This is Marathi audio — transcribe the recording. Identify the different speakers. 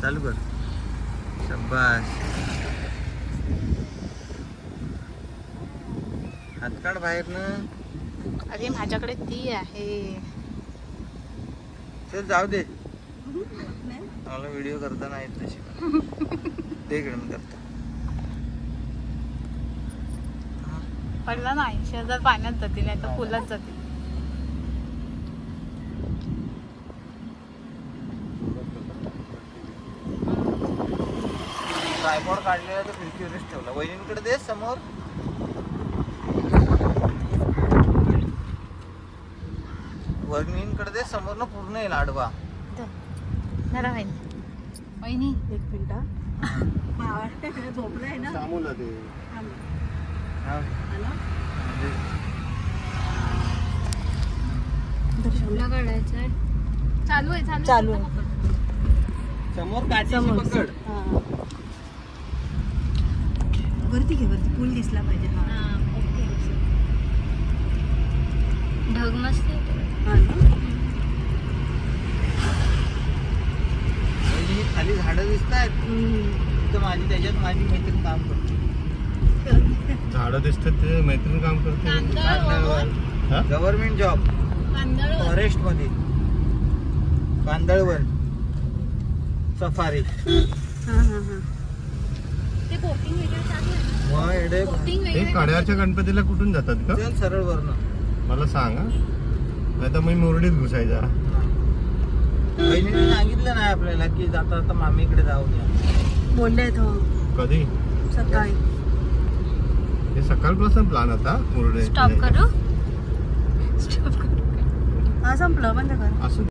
Speaker 1: चालू कर. शाबास. हात काढ बाहेर ना.
Speaker 2: अरे माझ्याकडे ती आहे.
Speaker 1: चल जाऊ दे. मला व्हिडिओ करताना येत तशी. ते इकडे मी करतो.
Speaker 2: पडला नाही. शेजार पाण्यात जातील नाही तर फुलात जातील.
Speaker 1: ट्रायपॉड काढलेला तर खिडकीवरच ठेवला. वहिनींकडे दे समोर. वहिनींकडे दे समोर ना पूर्ण येईल आडवा.
Speaker 2: वहिनी एक मिनिट. झोपलाय ना. दर्शनला काढायचंय. चालू आहे चालू आहे.
Speaker 1: समोर काचेची पकड.
Speaker 2: वरती घे. वरती पूल दिसला पाहिजे. ढग मस्त
Speaker 1: खाली झाडं दिसत आहेत. तिथं माझी त्याच्यात माझी मैत्रीण काम करते.
Speaker 3: झाडं दिसतात ते मैत्रीण काम करते.
Speaker 1: गव्हर्नमेंट जॉब फॉरेस्ट मध्ये. कांदळवन सफारी.
Speaker 3: कड्याच्या गणपतीला कुठून जातात का?
Speaker 1: सरळ वरण
Speaker 3: मला सांग. नाही तर मी मुरडीत घुसायचा.
Speaker 1: बहिणीने सांगितलं नाही आपल्याला की जाता आता मामीकडे जाऊ द्या
Speaker 2: बोलले.
Speaker 3: कधी?
Speaker 2: सकाळी.
Speaker 3: हे सकाळपासून प्लॅन होता मुरडे.
Speaker 2: स्टॉप करू. हा संपलं. बंद कर.
Speaker 3: असं